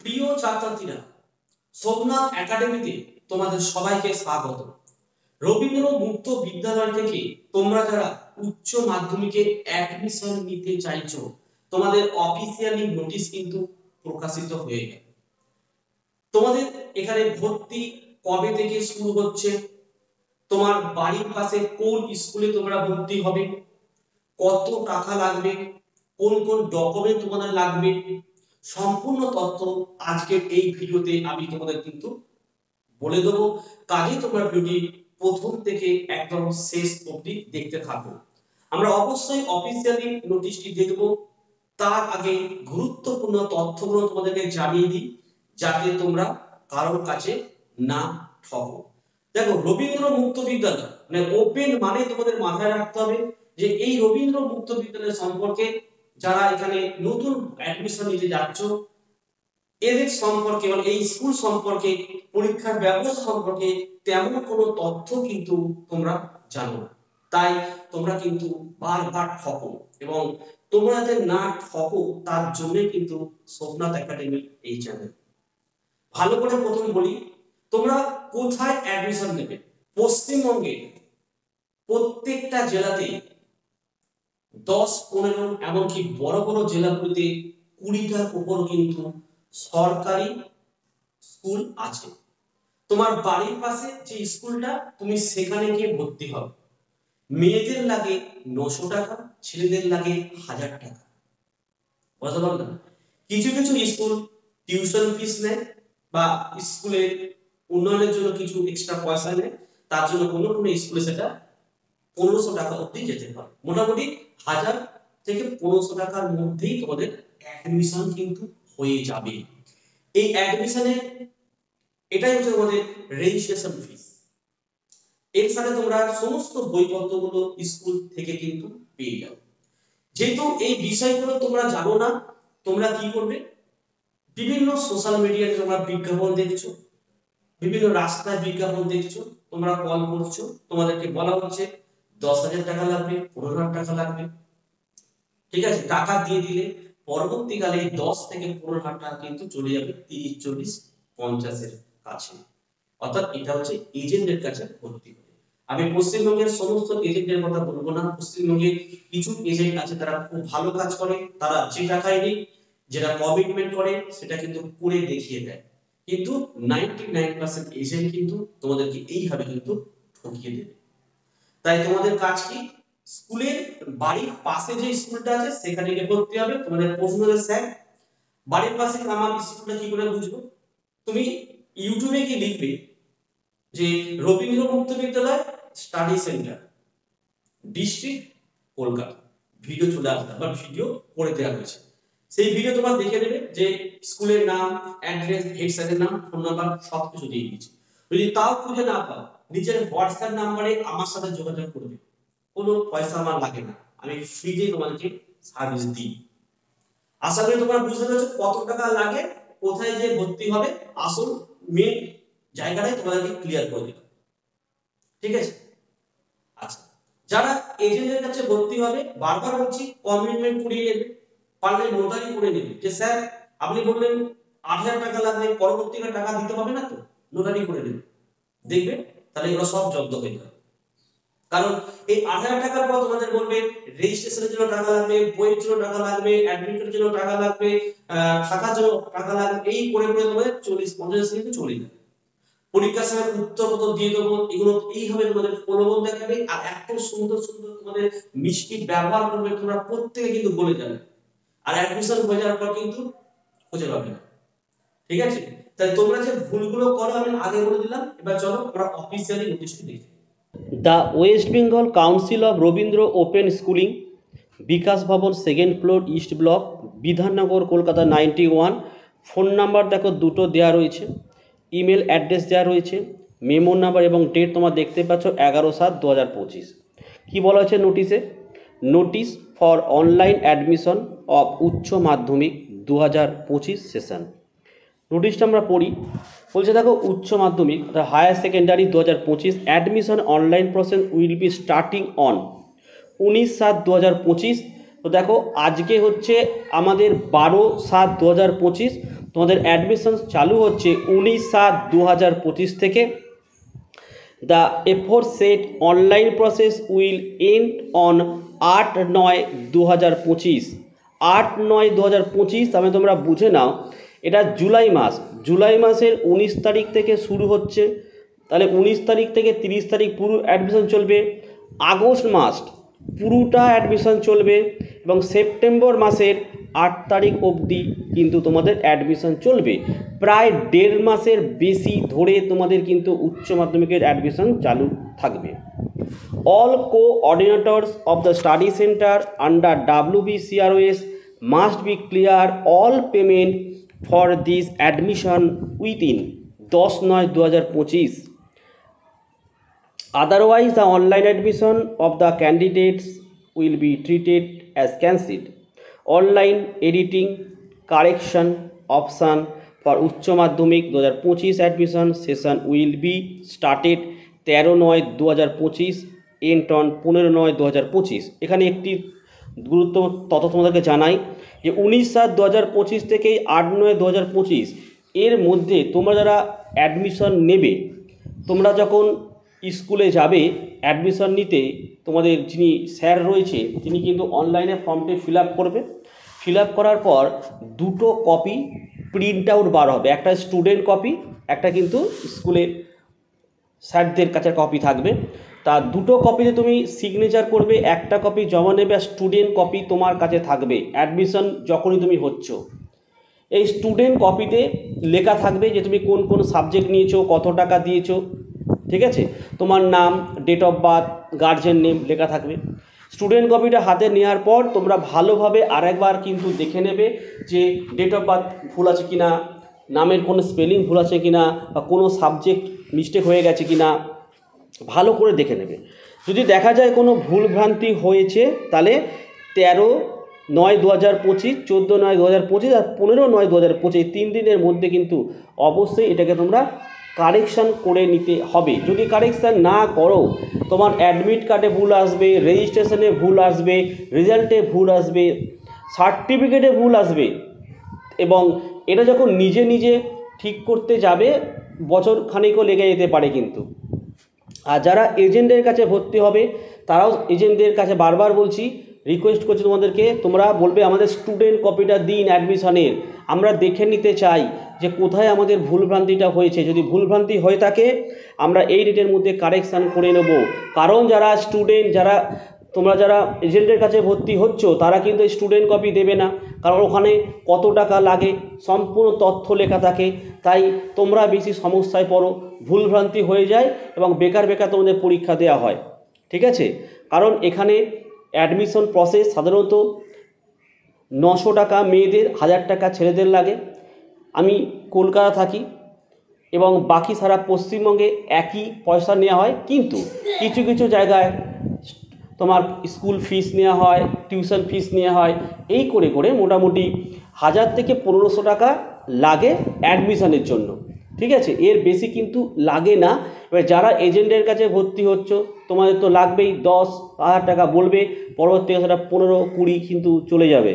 প্রিয় ছাত্রছাত্রীরা, সোমনাথ একাডেমিতে তোমাদের সবাইকে স্বাগত। রবীন্দ্র মুক্ত বিদ্যালয় থেকে তোমরা যারা উচ্চ মাধ্যমিকে অ্যাডমিশন নিতে চাইছো, তোমাদের অফিসিয়ালি নোটিশ কিন্তু প্রকাশিত হয়ে গেল। তোমাদের এখানে ভর্তি কবে থেকে শুরু হচ্ছে, তোমার বাড়ির পাশে কোন স্কুলে তোমরা ভর্তি হবে, কত টাকা লাগবে, কোন কোন ডকুমেন্ট তোমাদের লাগবে, সম্পূর্ণ তথ্য আজকের এই ভিডিওতে আমি তোমাদের কিন্তু বলে দেবো। কাজে তোমরা ভিডিওটি প্রথম থেকে একদম শেষ অবধি দেখতে থাকো। আমরা অবশ্যই অফিসিয়ালি নোটিশটি দেখব, তার আগে গুরুত্বপূর্ণ তথ্যগুলো তোমাদেরকে জানিয়ে দিই, যাতে তোমরা কারোর কাছে না ঠকো। দেখো, রবীন্দ্র মুক্ত বিদ্যালয় মানে ওপেন মানে তোমাদের মাথায় রাখতে হবে যে এই রবীন্দ্র মুক্ত বিদ্যালয় সম্পর্কে যারা এখানে নতুন অ্যাডমিশন নিতে যাচ্ছ, এদের সম্পর্কে মানে এই স্কুল সম্পর্কে, পরীক্ষার ব্যবস্থা সম্পর্কে তেমন কোনো তথ্য কিন্তু তোমরা জানো না। তাই তোমরা কিন্তু বারবার ঠকো, এবং তোমরা যাতে না ঠকো তার জন্য কিন্তু সোমনাথ একাডেমি এই চ্যানেল। ভালো করে প্রথম বলি, তোমরা কোথায় অ্যাডমিশন নেবে? পশ্চিমবঙ্গে প্রত্যেকটা জেলাতে 10-15 এমনকি বড় বড় জেলাগুলিতে 20টার উপর কিন্তু সরকারি স্কুল আছে। তোমার বাড়ির পাশে যে স্কুলটা, তুমি সেখানে গিয়ে ভর্তি হবে। মেয়েদের লাগে 900 টাকা, ছেলেদের লাগে 1000 টাকা। বুঝতে পারলাম? কিছু কিছু স্কুল টিউশন ফিস নেয় বা স্কুলের উন্নয়নের জন্য কিছু এক্সট্রা পয়সা নেয়, তার জন্য কোনো কোনো স্কুলে সেটা 1500 টাকা অবধি যেতে পারে। মোটামুটি 1000 থেকে 1500 টাকার মধ্যেই তোমাদের অ্যাডমিশন কিন্তু হয়ে যাবে। এই অ্যাডমিশনের এটাই হচ্ছে তোমাদের রেজিস্ট্রেশন ফিস। এর সাথে তোমরা সমস্ত বইপত্রগুলো স্কুল থেকে কিন্তু পেয়ে যাবে। যেহেতু এই বিষয়গুলো তোমরা জানো না, তোমরা কি করবে? বিভিন্ন সোশ্যাল মিডিয়াতে তোমরা বিজ্ঞাপন দেখছো, বিভিন্ন রাস্তায় বিজ্ঞাপন দেখছো, তোমরা কল করছো, তোমাদেরকে বলা হচ্ছে 10,000 টাকা লাগবে, 15,000 টাকা লাগবে। ঠিক আছে, টাকা দিয়ে দিলে পরবর্তীকালে 10 থেকে 15,000 টাকা কিন্তু চলে যাবে 30, 40, 50 এর কাছে। অর্থাৎ এটা হচ্ছে এজেন্টের কাছে ভর্তি হবে। আমি পশ্চিমবঙ্গের সমস্ত এজেন্টের কথা বলবো না। পশ্চিমবঙ্গে কিছু এজেন্ট আছে তারা খুব ভালো কাজ করে, তারা যে টাকায় নেই, যেটা কমিটমেন্ট করে সেটা কিন্তু করে দেখিয়ে দেয়। কিন্তু 99% এজেন্ট কিন্তু তোমাদেরকে এইভাবে কিন্তু ঠকিয়ে দেবে। তাই তোমাদের কাজ কি? স্কুলের বাড়ির পাশে যে স্কুলটা আছে সেখানে গিয়ে ভর্তি হবে। তোমাদের প্রশ্ন হচ্ছে, স্যার বাড়ির পাশে আমার স্কুলটা কি করে বুঝবো? তুমি ইউটিউবে কি লিখবে যে রবীন্দ্র মুক্ত বিদ্যালয় study centre, district Kolkata, video চলে আসবে বা ভিডিও করে দেওয়া হয়েছে। সেই ভিডিও তোমার দেখে নেবে যে স্কুলের নাম, অ্যাড্রেস, হেড স্যারের নাম, ফোন নাম্বার সবকিছু দিয়ে দিয়েছে। যদি তাও খুঁজে না পাও, নিচের হোয়াটসঅ্যাপ নাম্বারে আমার সাথে যোগাযোগ করবে। কোনো পয়সা আমার লাগে না, আমি ফ্রিতে তোমাদেরকে সার্ভিস দিই। আশা করি তোমরা বুঝতে পেরেছো কত টাকা লাগে, কোথায় যে ভর্তি হবে, আসল মেন জায়গাটাই তোমাদেরকে ক্লিয়ার করে দিলাম। ঠিক আছে? আচ্ছা, যারা এজেন্টের কাছে ভর্তি হবে, বারবার বলছি কমিটমেন্ট করিয়ে নেবে, পারলে নোটারি করে নেবে। যে স্যার আপনি বললেন 8,000 টাকা লাগবে, পরবর্তীকালে টাকা দিতে হবে না তো, নোটারি করে নেবে। দেখবে তাহলে এগুলো সব জব্দ হয়ে যাবে। কারণ এই 8,000 টাকার পর তোমাদের বলবে রেজিস্ট্রেশনের জন্য টাকা লাগবে, বইয়ের জন্য টাকা লাগবে, অ্যাডমিটের জন্য টাকা লাগবে, থাকার জন্য টাকা লাগবে, এই করে করে তোমাদের 40-50 কিন্তু চলে যাবে। পরীক্ষার সময় উত্তর দিয়ে দেবো, এগুলো এইভাবে তোমাদের প্রলোভন দেখাবে, আর এত সুন্দর সুন্দর তোমাদের মিষ্টি ব্যবহার করবে, তোমরা প্রত্যেকে কিন্তু বলে যাবে। আর অ্যাডমিশন হয়ে যাওয়ার পর কিন্তু খুঁজে পাবে না। ঠিক আছে? তাই তোমরা যে ভুলগুলো করো আমি আগে বলে দিলাম। এবার চলো আমরা অফিসিয়ালি নোটিশটি দেখি। The West Bengal council of Rabindra open schooling, Bikash Bhavan, 2nd floor, east block, Bidhannagar, Kolkata 91। Phone number দেখো দুটো দেওয়া রয়েছে, ইমেল অ্যাড্রেস দেওয়া রয়েছে, মেমো নাম্বার এবং ডেট তোমার দেখতে পাচ্ছ 11/7/2025। কী বলা হয়েছে নোটিশে? Notice for online admission of উচ্চ মাধ্যমিক 2025 সেশন। নোটিশটা আমরা পড়ি। বলছে দেখো, উচ্চ মাধ্যমিক অর্থাৎ higher secondary 2025 admission online process will be starting on 19/7/2025। তো দেখো আজকে হচ্ছে আমাদের 12/7/2025। তোমাদের অ্যাডমিশন চালু হচ্ছে 19/7/2025 থেকে। The aforesaid online process will end on 8/9/2025। 8/9/2025 তাহলে তোমরা বুঝে নাও এটা জুলাই মাস। জুলাই মাসের 19 তারিখ থেকে শুরু হচ্ছে, তাহলে 19 তারিখ থেকে 30 তারিখ পুরো অ্যাডমিশন চলবে। আগস্ট মাস পুরোটা অ্যাডমিশন চলবে এবং সেপ্টেম্বর মাসের 8 তারিখ অবধি কিন্তু তোমাদের অ্যাডমিশন চলবে। প্রায় 1.5 মাসের বেশি ধরে তোমাদের কিন্তু উচ্চ মাধ্যমিকের অ্যাডমিশন চালু থাকবে। All কোঅর্ডিনেটর্স of the study centre under WBCROS must be clear all payment for this admission within 10/9/2025। Otherwise, the online admission of the candidates will be treated as cancelled. Online editing correction option for Uchcha Madhyamik 2025 admission session will be started 13/9/2025 end on 15/9/2025। এখানে একটি গুরুত্বপূর্ণ তথ্য তোমাদেরকে জানাই যে 19/7/2025 থেকে 8/9/2025 এর মধ্যে তোমরা যারা অ্যাডমিশন নেবে, তোমরা যখন স্কুলে যাবে অ্যাডমিশন নিতে, তোমাদের যিনি স্যার রয়েছে তিনি কিন্তু অনলাইনে ফর্মটি ফিল আপ করবে। ফিল আপ করার পর 2টো কপি প্রিন্ট আউট বার হবে, একটা স্টুডেন্ট কপি, একটা কিন্তু স্কুলে স্যারদের কাছে কপি থাকবে। তা 2টো কপিতে তুমি সিগনেচার করবে, একটা কপি জমা নেবে আর স্টুডেন্ট কপি তোমার কাছে থাকবে অ্যাডমিশন যখনই তুমি হচ্ছ। এই স্টুডেন্ট কপিতে লেখা থাকবে যে তুমি কোন কোন সাবজেক্ট নিয়েছো, কত টাকা দিয়েছো, ঠিক আছে, তোমার নাম, date of birth, guardian name লেখা থাকবে। স্টুডেন্ট কপিটা হাতে নেওয়ার পর তোমরা ভালোভাবে আরেকবার কিন্তু দেখে নেবে যে ডেট অফ বার্থ ভুল আছে কিনা, নামের কোনো স্পেলিং ভুল আছে কিনা, বা কোনো সাবজেক্ট মিস্টেক হয়ে গেছে কিনা ভালো করে দেখে নেবে। যদি দেখা যায় কোনো ভুলভ্রান্তি হয়েছে তাহলে 13/9/2025, 14/9/2025 আর 15/9/2025 3 দিনের মধ্যে কিন্তু অবশ্যই এটাকে তোমরা কারেকশান করে নিতে হবে। যদি কারেকশান না করো তোমার অ্যাডমিট কার্ডে ভুল আসবে, রেজিস্ট্রেশনে ভুল আসবে, রেজাল্টে ভুল আসবে, সার্টিফিকেটে ভুল আসবে এবং এটা যখন নিজে নিজে ঠিক করতে যাবে বছর খানিকও লেগে যেতে পারে কিন্তু। আর যারা এজেন্টের কাছে ভর্তি হবে তারাও এজেন্টদের কাছে বারবার বলছি, রিকোয়েস্ট করছি তোমাদেরকে, তোমরা বলবে আমাদের স্টুডেন্ট কপিটা দিন অ্যাডমিশনের, আমরা দেখে নিতে চাই যে কোথায় আমাদের ভুলভ্রান্তিটা হয়েছে। যদি ভুলভ্রান্তি হয়ে থাকে আমরা এই ডেটের মধ্যে কারেকশান করে নেব। কারণ যারা স্টুডেন্ট, তোমরা যারা এজেন্টের কাছে ভর্তি হচ্ছ তারা কিন্তু স্টুডেন্ট কপি দেবে না, কারণ ওখানে কত টাকা লাগে সম্পূর্ণ তথ্য লেখা থাকে। তাই তোমরা বেশি সমস্যায় পড়ো, ভুলভ্রান্তি হয়ে যায় এবং বেকার বেকার তোমাদের পরীক্ষা দেওয়া হয়, ঠিক আছে। কারণ এখানে অ্যাডমিশন প্রসেস সাধারণত 900 টাকা মেয়েদের, 1000 টাকা ছেলেদের লাগে। আমি কলকাতা থাকি এবং বাকি সারা পশ্চিমবঙ্গে একই পয়সা নেওয়া হয়, কিন্তু কিছু কিছু জায়গায় তোমার স্কুল ফিস নেওয়া হয়, টিউশন ফিস নেওয়া হয়, এই করে করে মোটামুটি 1000 থেকে 1500 টাকা লাগে অ্যাডমিশনের জন্য, ঠিক আছে। এর বেশি কিন্তু লাগে না। এবার যারা এজেন্টের কাছে ভর্তি হচ্ছ তোমাদের তো লাগবেই, 10,000 টাকা বলবে, পরবর্তী সেটা 15-20 কিন্তু চলে যাবে।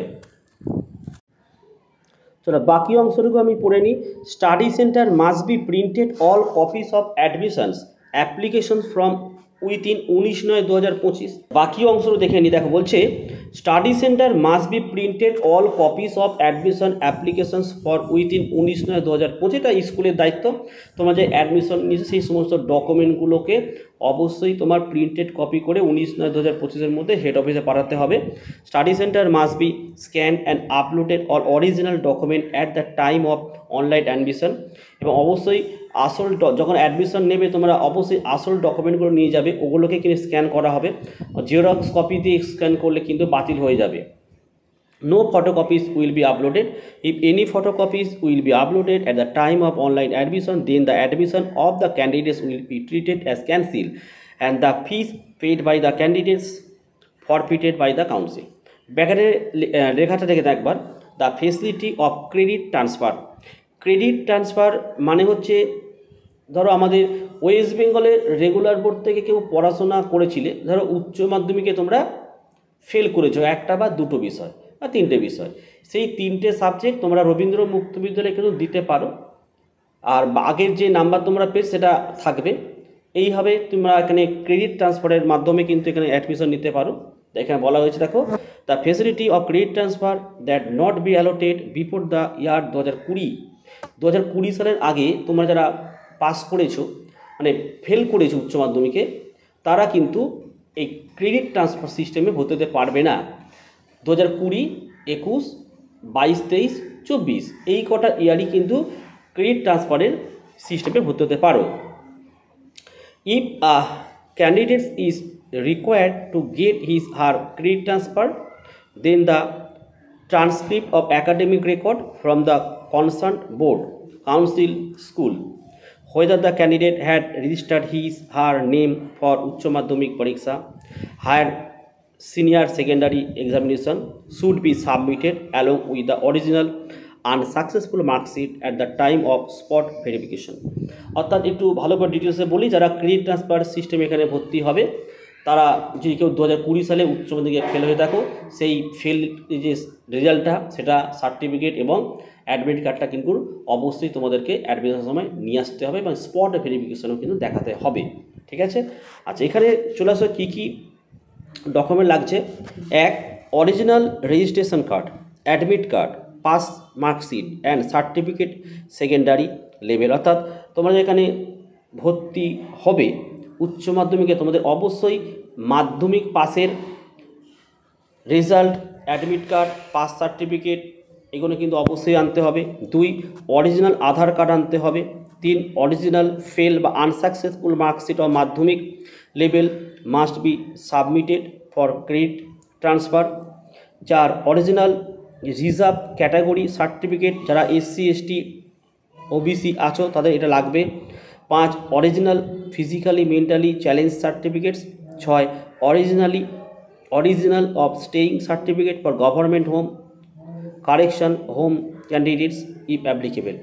চলো বাকি অংশটুকু আমি পড়ে নিই। Study centre must be printed all copies of admissions application from within 19/9/2025। বাকি অংশটা দেখে নিই। দেখো বলছে study centre must be printed all copies of admission applications for within 19/9/2025। এটা স্কুলের দায়িত্ব, তোমরা যে অ্যাডমিশন নিয়েছো সেই সমস্ত ডকুমেন্টগুলোকে অবশ্যই তোমার প্রিন্টেড কপি করে 19/9/2025 মধ্যে হেড অফিসে পাঠাতে হবে। Study centre must be scan and uploaded all original document at the time of online admission. এবং অবশ্যই আসল যখন অ্যাডমিশন নেবে তোমরা অবশ্যই আসল ডকুমেন্টগুলো নিয়ে যাবে, ওগুলোকে কিন্তু স্ক্যান করা হবে। জেরক্স কপি দিয়ে স্ক্যান করলে কিন্তু বাতিল হয়ে যাবে। No photocopies will be uploaded. If any photocopies will be uploaded at the time of online admission, then the admission of the candidates will be treated as cancelled and the fees paid by the candidates forfeited by the council. ব্যাকেটে লেখাটা দেখে একবার, the facility of credit transfer. Credit transfer মানে হচ্ছে, ধরো আমাদের West বেঙ্গলের regular board থেকে কেউ পড়াশোনা করেছিলে, ধরো উচ্চ মাধ্যমিকে তোমরা ফেল করেছো একটা বা দুটো বিষয়, আর 3টে বিষয়, সেই 3টে সাবজেক্ট তোমরা রবীন্দ্র মুক্ত বিদ্যালয়ে কিন্তু দিতে পারো। আর আগের যে নাম্বার তোমরা পেয়ে সেটা থাকবে। এইভাবে তোমরা এখানে ক্রেডিট ট্রান্সফারের মাধ্যমে কিন্তু এখানে অ্যাডমিশন নিতে পারো। এখানে বলা হয়েছে দেখো, the facility of credit transfer that not be allotted before the year 2020 সালের আগে তোমরা যারা পাস করেছো, মানে ফেল করেছো উচ্চ মাধ্যমিকে, তারা কিন্তু এই ক্রেডিট ট্রান্সফার সিস্টেমে ভর্তি হতে পারবে না। 2020, 21, 22, 23, 24 এই কটা ইয়ারই কিন্তু ক্রেডিট ট্রান্সফারের সিস্টেমে ভর্তি হতে পারো। If a candidate is required to get his her credit transfer, then the transcript of academic record from the concerned board, council, school, whether the candidate had registered his her name for Uchcha Madhyamik Pariksha, higher senior secondary examination, should be submitted along with the original unsuccessful marksheet at the time of spot verification. অর্থাৎ একটু ভালো করে ডিটেলসে বলি, যারা credit transfer system এখানে ভর্তি হবে, তারা যদি কেউ 2020 সালে উচ্চ মাধ্যমিকে ফেল হয়ে থাকো, সেই ফেল যে রেজাল্টটা, সেটা সার্টিফিকেট এবং অ্যাডমিট কার্ডটা কিন্তু অবশ্যই তোমাদেরকে অ্যাডমিশনের সময় নিয়ে আসতে হবে এবং স্পট ভেরিফিকেশনও কিন্তু দেখাতে হবে। ঠিক আছে? আচ্ছা, এখানে চলে আসো কী কী ডকুমেন্ট লাগছে। 1, original registration card, admit card, pass marksheet and certificate secondary level. অর্থাৎ তোমরা যেখানে ভর্তি হবে উচ্চ মাধ্যমিকে, তোমাদের অবশ্যই মাধ্যমিক পাসের result, admit card, pass certificate এগুলো কিন্তু অবশ্যই আনতে হবে। 2, অরিজিনাল আধার কার্ড আনতে হবে। 3, অরিজিনাল ফেল বা unsuccessful marksheet of Madhyamik level must be submitted for credit transfer. 4, original reserve category certificate, যারা SC ST OBC আছো তাদের এটা লাগবে। 5, original physically mentally challenge certificates. 6, original of staying certificate for government home correction home candidates if applicable.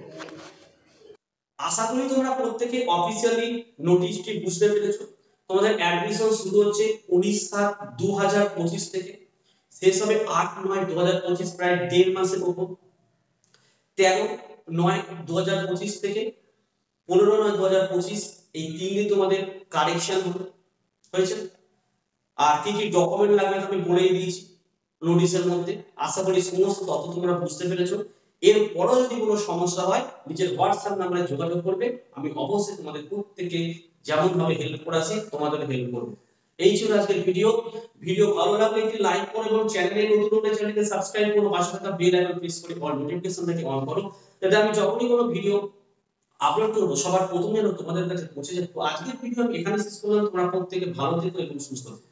আশা করি তোমরা প্রত্যেকে officially নোটিশটি বুঝতে পেরেছো। তোমাদের অ্যাডমিশন শুরু হচ্ছে 19/7/2025 থেকে, শেষ হবে 8/9/2025, প্রায় 1.5 মাসের উপর। 13/9/2025 থেকে 15/9/2025 এই 3 দিন তোমাদের কারেকশন হয়েছে। আর কি কি ডকুমেন্ট লাগবে আমি বলেই দিয়েছি নোটিশের মধ্যে। আশা করি সমস্ত তথ্য তোমরা বুঝতে পেরেছো। এরপরও যদি কোনো সমস্যা হয় নিজের হোয়াটসঅ্যাপ নাম্বারে যোগাযোগ করবে, আমি অবশ্যই তোমাদের প্রত্যেককে যেমন ভাবে হেল্প করাছি তোমাদের হেল্প করব। এই ছিল আজকের ভিডিও ভালো লাগলে একটি লাইক করো এবং চ্যানেলে নতুন হলে চ্যানেলকে সাবস্ক্রাইব করো, পাশে থাকা বেল আইকন প্রেস করে অল নোটিফিকেশনটাকে অন করো, যাতে আমি যখনই কোনো ভিডিও আপলোড করব সবার প্রথমে যেন তোমাদের কাছে পৌঁছে যায়। তো আজকের ভিডিও আমি এখানে শেষ করলাম। তোমরা প্রত্যেকে ভালো থেকো এবং সুস্থ থেকো।